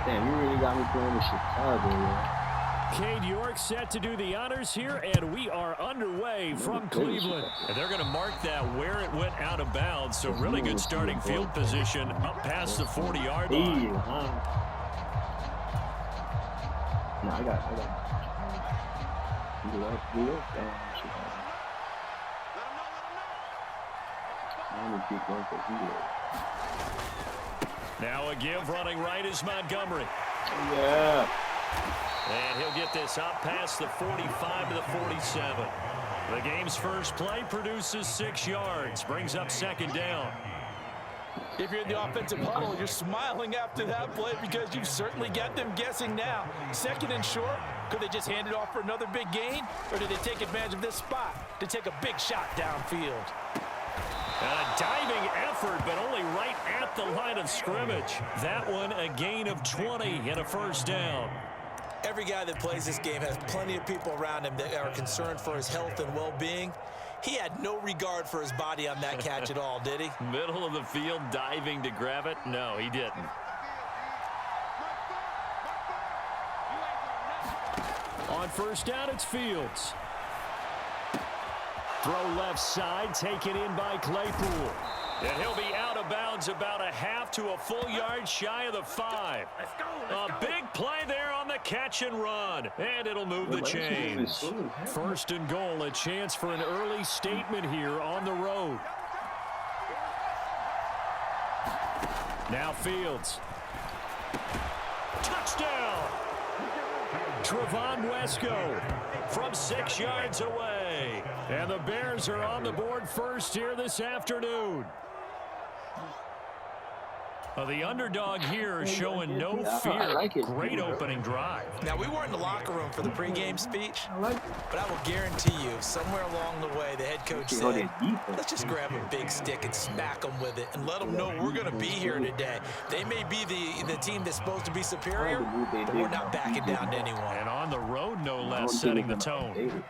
Damn, you really got me playing with Chicago, yo. Cade York set to do the honors here, and we are underway from Cleveland. And they're going to mark that where it went out of bounds, so really good starting field position up past the 40-yard line. No, I got. Now a give running right is Montgomery. Yeah. And he'll get this up past the 45 to the 47. The game's first play produces 6 yards, brings up second down. If you're in the offensive huddle, you're smiling after that play because you've certainly got them guessing now. Second and short, could they just hand it off for another big gain? Or did they take advantage of this spot to take a big shot downfield? A diving effort, but only right at the line of scrimmage. That one a gain of 20 and a first down. Every guy that plays this game has plenty of people around him that are concerned for his health and well-being. He had no regard for his body on that catch at all, did he? Middle of the field, diving to grab it? No, he didn't. On first down, it's Fields. Throw left side, taken in by Claypool. And he'll be out of bounds about a half to a full yard shy of the 5. A big play there on the catch and run. And it'll move the chains. First and goal, a chance for an early statement here on the road. Now Fields. Touchdown! Trevon Wesco from 6 yards away. And the Bears are on the board first here this afternoon. The underdog here showing no fear. Great opening drive. Now, we weren't in the locker room for the pregame speech, but I will guarantee you, somewhere along the way, the head coach said, let's just grab a big stick and smack them with it and let them know we're going to be here today. They may be the team that's supposed to be superior, but we're not backing down to anyone. And on the road, no less, setting the tone.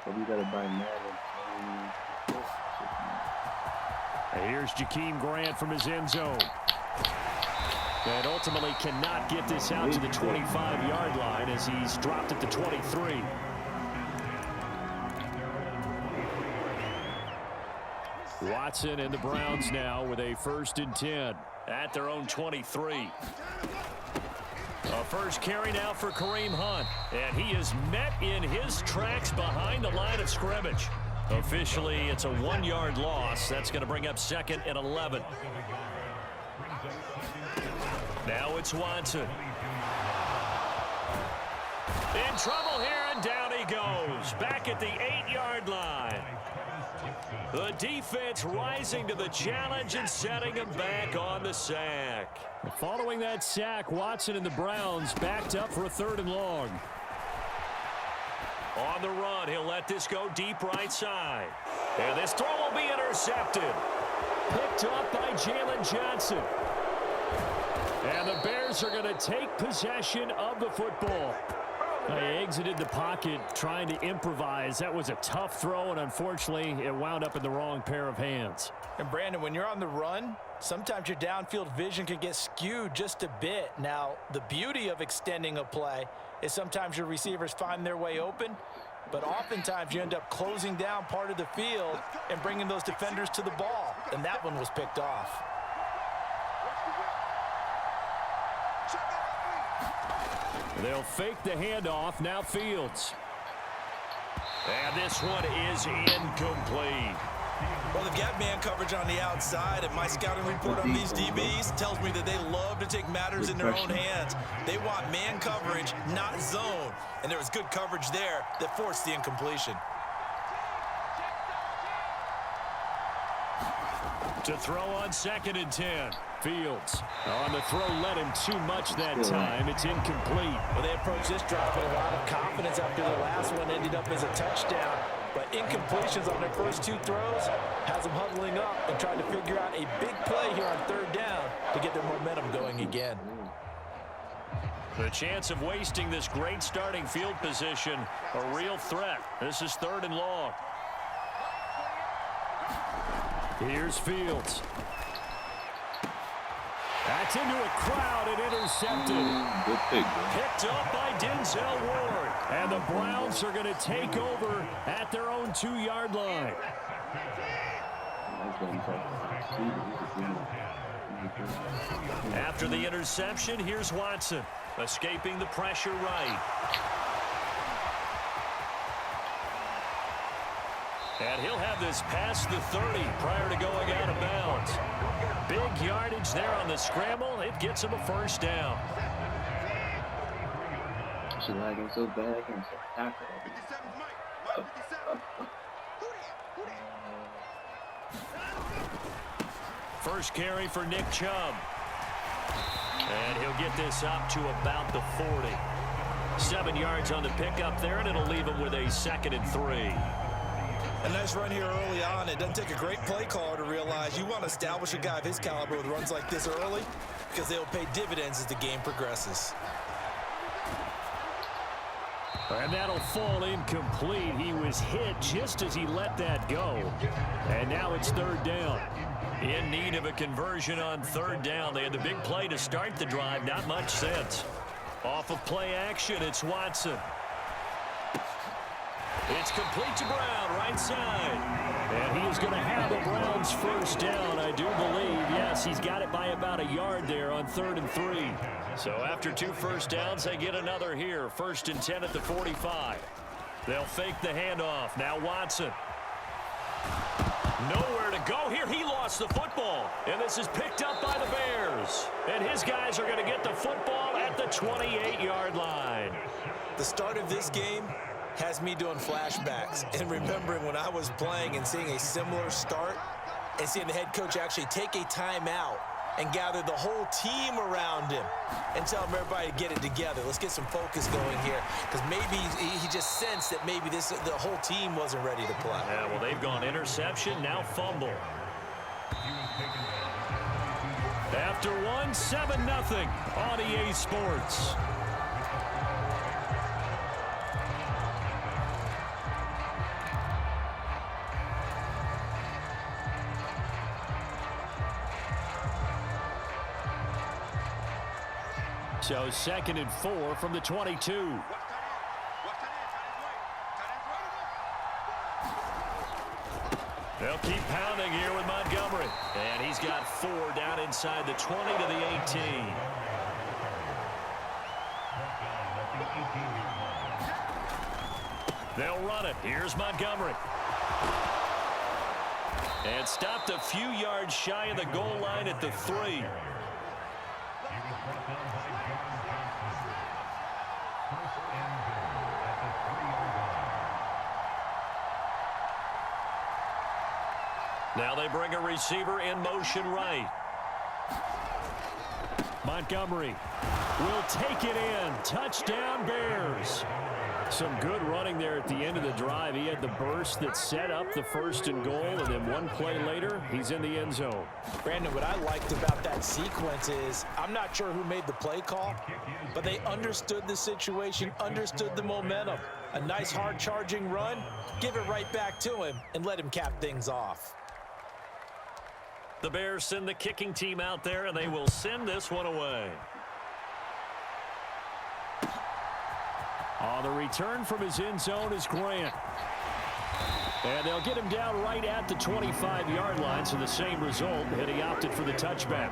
But we got to buy Madden. Here's Jakeem Grant from his end zone. And ultimately cannot get this out to the 25-yard line as he's dropped at the 23. Watson and the Browns now with a 1st and 10 at their own 23. A first carry now for Kareem Hunt. And he is met in his tracks behind the line of scrimmage. Officially, it's a 1-yard loss. That's going to bring up 2nd and 11. Now it's Watson. In trouble here, and down he goes. Back at the 8-yard line. The defense rising to the challenge and setting him back on the sack. Following that sack, Watson and the Browns backed up for a 3rd and long. On the run, he'll let this go deep right side. And this throw will be intercepted. Picked up by Jalen Johnson. And the Bears are going to take possession of the football. They exited the pocket trying to improvise. That was a tough throw, and unfortunately, it wound up in the wrong pair of hands. And Brandon, when you're on the run, sometimes your downfield vision can get skewed just a bit. Now, the beauty of extending a play is sometimes your receivers find their way open, but oftentimes you end up closing down part of the field and bringing those defenders to the ball, and that one was picked off. They'll fake the handoff. Now Fields. And this one is incomplete. Well, they've got man coverage on the outside, and my scouting report on these DBs tells me that they love to take matters in their own hands. They want man coverage, not zone. And there was good coverage there that forced the incompletion. To throw on 2nd and 10. Fields on the throw, led him too much that time. It's incomplete. Well, they approached this drive with a lot of confidence after the last one ended up as a touchdown. But incompletions on their first 2 throws has them huddling up and trying to figure out a big play here on 3rd down to get their momentum going again. The chance of wasting this great starting field position, a real threat. This is 3rd and long. Here's Fields. That's into a crowd and intercepted. Good pick, bro. Picked up by Denzel Ward. And the Browns are going to take over at their own 2-yard line. After the interception, here's Watson, escaping the pressure right. And he'll have this past the 30 prior to going out of bounds. Big yardage there on the scramble. It gets him a first down. She's lagging so bad, I can't tackle. First carry for Nick Chubb. And he'll get this up to about the 40. 7 yards on the pickup there, and it'll leave him with a 2nd and 3. A nice run here early on. It doesn't take a great play caller to realize you want to establish a guy of his caliber with runs like this early because they'll pay dividends as the game progresses. And that'll fall incomplete. He was hit just as he let that go. And now it's 3rd down. In need of a conversion on 3rd down. They had the big play to start the drive. Not much sense. Off of play action, it's Watson. It's complete to Brown, right side. And he is going to have the Browns first down, I do believe. Yes, he's got it by about a yard there on 3rd and 3. So after 2 first downs, they get another here. 1st and 10 at the 45. They'll fake the handoff. Now Watson. Nowhere to go here. He lost the football. And this is picked up by the Bears. And his guys are going to get the football at the 28-yard line. The start of this game has me doing flashbacks and remembering when I was playing and seeing a similar start and seeing the head coach actually take a timeout and gather the whole team around him and tell him everybody to get it together. Let's get some focus going here because maybe he just sensed that maybe the whole team wasn't ready to play. Yeah, well, they've gone interception, now fumble. After 1, 7-0 on EA Sports. So 2nd and 4 from the 22. They'll keep pounding here with Montgomery. And he's got 4 down inside the 20 to the 18. They'll run it. Here's Montgomery. And stopped a few yards shy of the goal line at the 3. Now they bring a receiver in motion right. Montgomery will take it in. Touchdown Bears. Some good running there at the end of the drive. He had the burst that set up the 1st and goal, and then 1 play later, he's in the end zone. Brandon, what I liked about that sequence is I'm not sure who made the play call, but they understood the situation, understood the momentum. A nice hard-charging run, give it right back to him, and let him cap things off. The Bears send the kicking team out there, and they will send this one away. On the return from his end zone is Grant. And they'll get him down right at the 25-yard line, so the same result, and he opted for the touchback.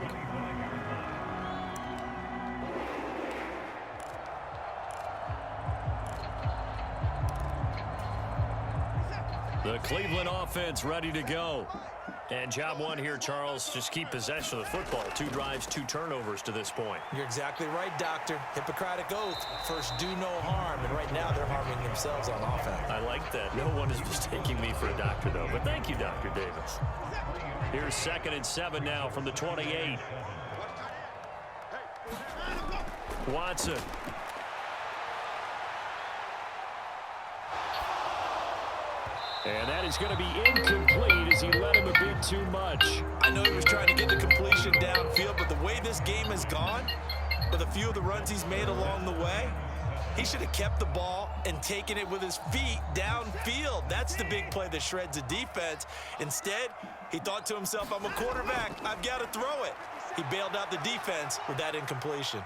The Cleveland offense ready to go. And job 1 here, Charles, just keep possession of the football. 2 drives, 2 turnovers to this point. You're exactly right, Doctor. Hippocratic oath. First, do no harm. And right now, they're harming themselves on offense. I like that. No one is mistaking me for a doctor, though. But thank you, Dr. Davis. Here's 2nd and 7 now from the 28. Watson. And that is going to be incomplete as he led him a bit too much. I know he was trying to get the completion downfield, but the way this game has gone, with a few of the runs he's made along the way, he should have kept the ball and taken it with his feet downfield. That's the big play that shreds the defense. Instead, he thought to himself, I'm a quarterback. I've got to throw it. He bailed out the defense with that incompletion.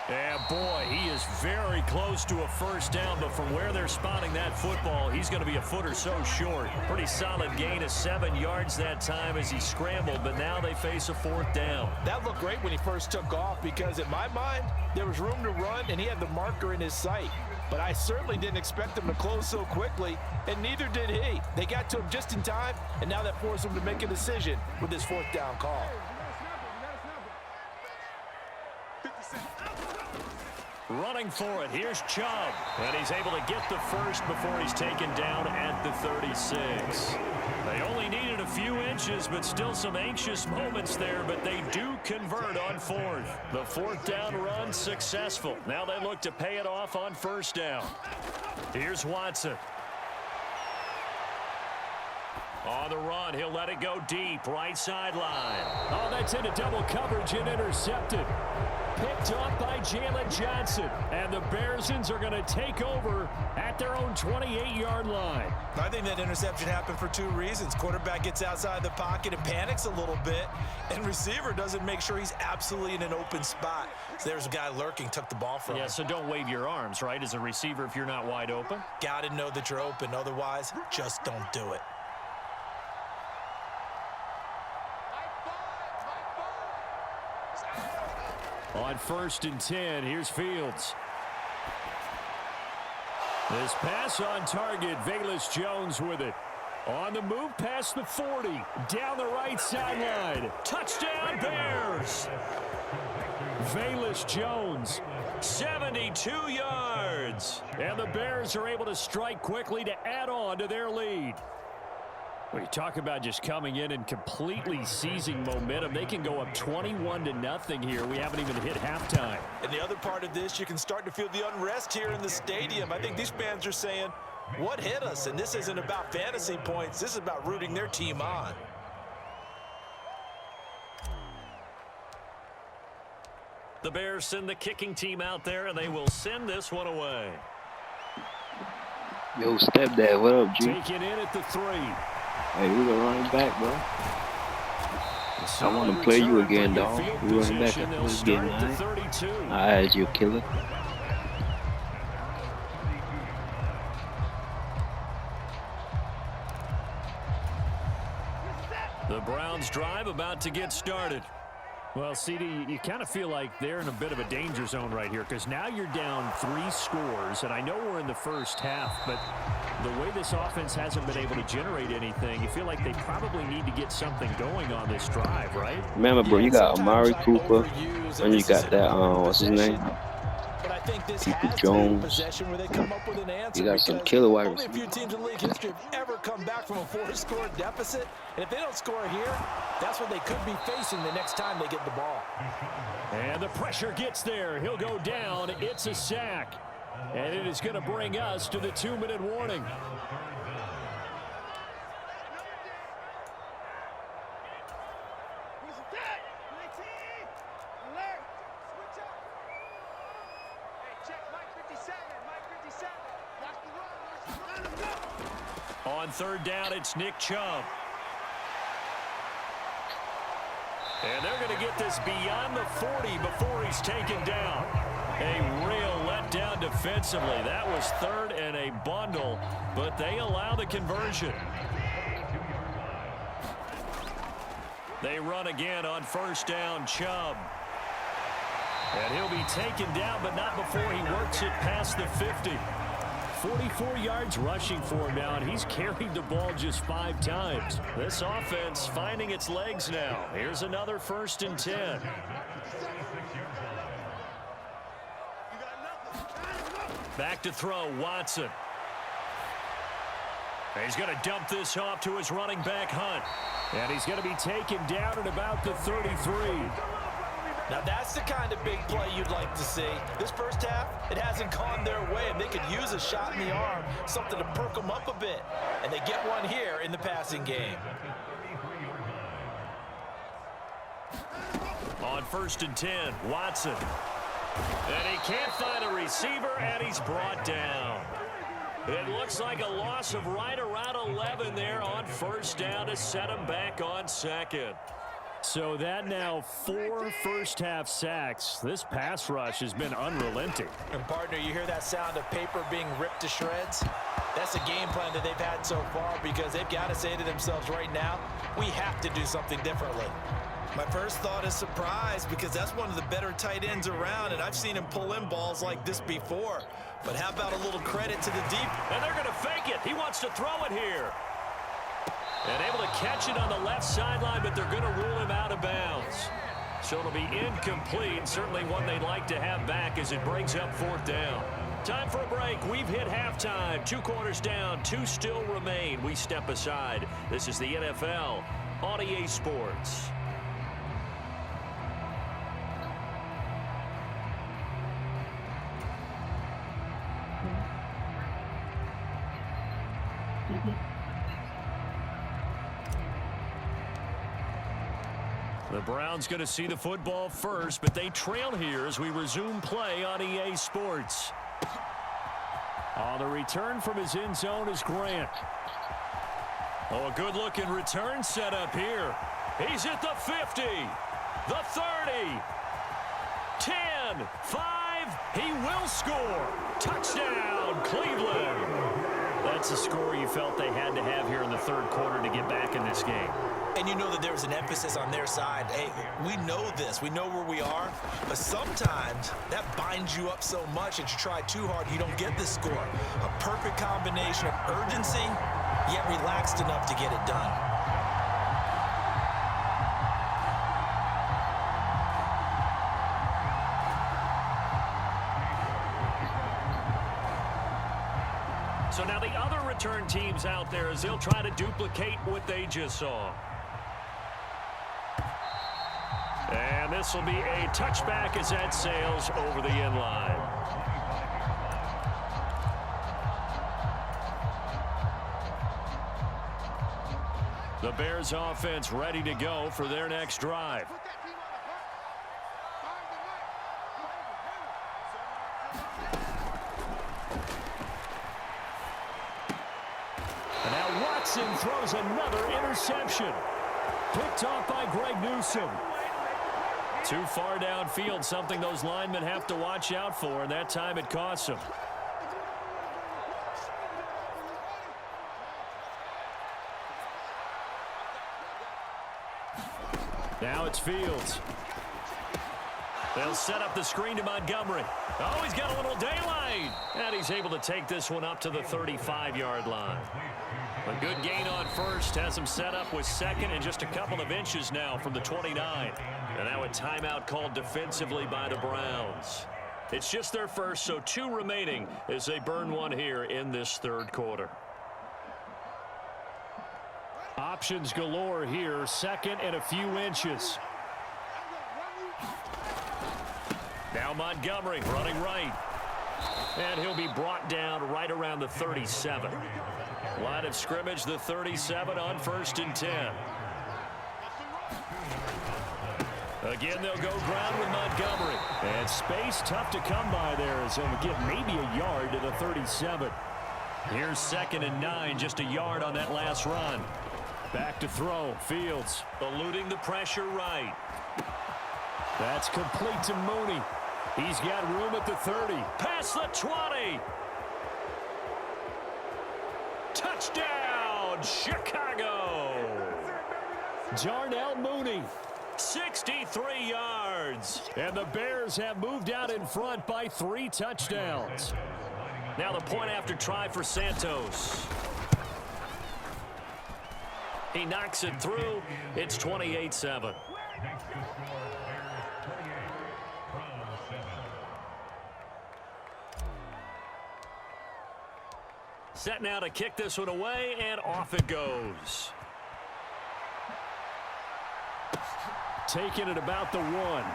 Yeah, boy, he is very close to a first down, but from where they're spotting that football, he's going to be a foot or so short. Pretty solid gain of 7 yards that time as he scrambled, but now they face a 4th down. That looked great when he first took off because, in my mind, there was room to run, and he had the marker in his sight. But I certainly didn't expect him to close so quickly, and neither did he. They got to him just in time, and now that forced him to make a decision with his 4th down call. Running for it, here's Chubb, and he's able to get the first before he's taken down at the 36. They only needed a few inches, but still some anxious moments there, but they do convert on 4th. The 4th down run successful. Now they look to pay it off on 1st down. Here's Watson. On the run, he'll let it go deep, right sideline. Oh, that's into double coverage and intercepted. Picked up by Jalen Johnson. And the Bearsons are going to take over at their own 28-yard line. I think that interception happened for 2 reasons. Quarterback gets outside the pocket and panics a little bit, and receiver doesn't make sure he's absolutely in an open spot. So there's a guy lurking, took the ball from him. Yeah, so don't wave your arms, right, as a receiver if you're not wide open. Got to know that you're open. Otherwise, just don't do it. On 1st and 10, here's Fields. This pass on target, Velus Jones with it. On the move past the 40, down the right sideline. Touchdown, Bears! Velus Jones, 72 yards. And the Bears are able to strike quickly to add on to their lead. Well, you talk about just coming in and completely seizing momentum. They can go up 21-0 here. We haven't even hit halftime. And the other part of this, you can start to feel the unrest here in the stadium. I think these fans are saying, what hit us? And this isn't about fantasy points. This is about rooting their team on. The Bears send the kicking team out there, and they will send this one away. Yo, stepdad, what up, G? Taken in at the 3. Hey, we gonna run it back, bro. I want to play you again, dog. We running back at this game, alright, you killer. The Browns drive about to get started. Well, CD, you kind of feel like they're in a bit of a danger zone right here because now you're down 3 scores, and I know we're in the first half, but the way this offense hasn't been able to generate anything, you feel like they probably need to get something going on this drive, right? Remember, bro, you got Amari Cooper, and you got that, what's his name? People Jones. You got some killer wide receivers. Only a few teams in league history have ever come back from a 4-score deficit, and if they don't score here, that's what they could be facing the next time they get the ball. And the pressure gets there. He'll go down. It's a sack. And it is going to bring us to the 2-minute warning. On 3rd down, it's Nick Chubb. And they're going to get this beyond the 40 before he's taken down. A real letdown defensively. That was 3rd and a bundle, but they allow the conversion. They run again on 1st down, Chubb. And he'll be taken down, but not before he works it past the 50. 44 yards rushing for him now, and he's carried the ball just 5 times. This offense finding its legs now. Here's another 1st and 10. Back to throw, Watson. He's going to dump this off to his running back, Hunt. And he's going to be taken down at about the 33. Now that's the kind of big play you'd like to see. This first half, it hasn't gone their way, and they could use a shot in the arm, something to perk them up a bit. And they get one here in the passing game. On 1st and 10, Watson. And he can't find a receiver, and he's brought down. It looks like a loss of right around 11 there on 1st down to set him back on 2nd. So that now 4 first-half sacks. This pass rush has been unrelenting. And, partner, you hear that sound of paper being ripped to shreds? That's a game plan that they've had so far because they've got to say to themselves right now, we have to do something differently. My first thought is surprise because that's one of the better tight ends around, and I've seen him pull in balls like this before. But how about a little credit to the deep? And they're going to fake it. He wants to throw it here. And able to catch it on the left sideline, but they're going to rule him out of bounds. So it'll be incomplete. Certainly one they'd like to have back as it brings up 4th down. Time for a break. We've hit halftime. 2 quarters down. 2 still remain. We step aside. This is the NFL on EA Sports. The Browns going to see the football first, but they trail here as we resume play on EA Sports. On the return from his end zone is Grant. Oh, a good-looking return set up here. He's at the 50, the 30, 10, 5. He will score. Touchdown, Cleveland. That's a score you felt they had to have here in the 3rd quarter to get back in this game. And you know that there's an emphasis on their side. Hey, we know this. We know where we are. But sometimes that binds you up so much that you try too hard, you don't get this score. A perfect combination of urgency, yet relaxed enough to get it done. So now the other return teams out there as they'll try to duplicate what they just saw. And this will be a touchback as that sails over the end line. The Bears offense ready to go for their next drive. And now Watson throws another interception. Picked off by Greg Newsome. Too far downfield, something those linemen have to watch out for, and that time it costs them. Now it's Fields. They'll set up the screen to Montgomery. Oh, he's got a little daylight. And he's able to take this one up to the 35-yard line. A good gain on first. Has him set up with 2nd and just a couple of inches now from the 29. And now a timeout called defensively by the Browns. It's just their first, so 2 remaining as they burn one here in this 3rd quarter. Options galore here. 2nd and a few inches. Now Montgomery running right. And he'll be brought down right around the 37. Line of scrimmage, the 37 on 1st and 10. Again, they'll go ground with Montgomery. And space tough to come by there as they'll get maybe a yard to the 37. Here's 2nd and 9, just a yard on that last run. Back to throw. Fields eluding the pressure right. That's complete to Mooney. He's got room at the 30. Past the 20. Touchdown, Chicago. Darnell Mooney. 63 yards. And the Bears have moved out in front by 3 touchdowns. Now the point after try for Santos. He knocks it through. It's 28-7. Set now to kick this one away, and off it goes. Taking it about the 1.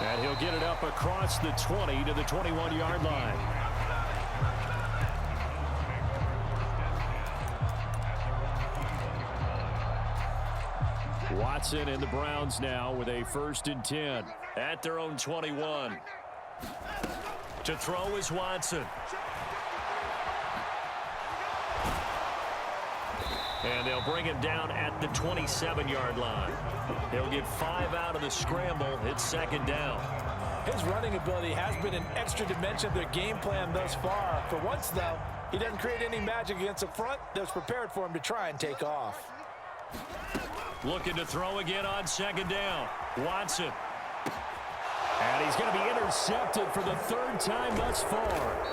And he'll get it up across the 20 to the 21-yard line. Watson and the Browns now with a 1st and 10 at their own 21. To throw is Watson. And they'll bring him down at the 27-yard line. He'll get 5 out of the scramble. It's second down. His running ability has been an extra dimension of their game plan thus far. For once, though, he doesn't create any magic against the front that's prepared for him to try and take off. Looking to throw again on second down. Watson. And he's going to be intercepted for the third time thus far.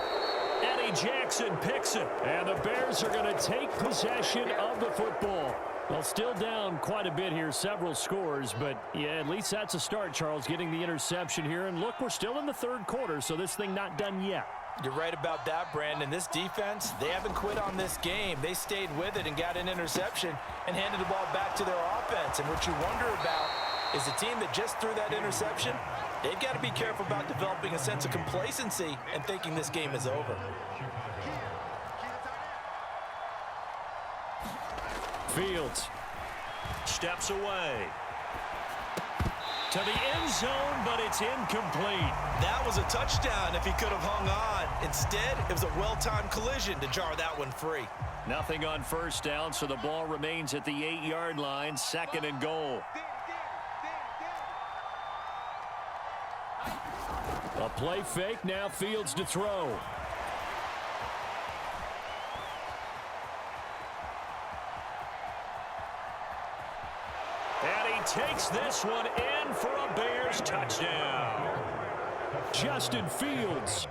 Eddie Jackson picks it. And the Bears are going to take possession of the football. Well, still down quite a bit here, several scores, but yeah, at least that's a start, Charles, getting the interception here. And look, we're still in the third quarter, so this thing not done yet. You're right about that, Brandon. This defense, they haven't quit on this game. They stayed with it and got an interception and handed the ball back to their offense. And what you wonder about is the team that just threw that interception, they've got to be careful about developing a sense of complacency and thinking this game is over. Fields steps away to the end zone, but it's incomplete. That was a touchdown if he could have hung on. Instead, it was a well-timed collision to jar that one free. Nothing on first down, so the ball remains at the 8-yard line, second and goal. A play fake, now Fields to throw. And he takes this one in for a Bears touchdown. Justin Fields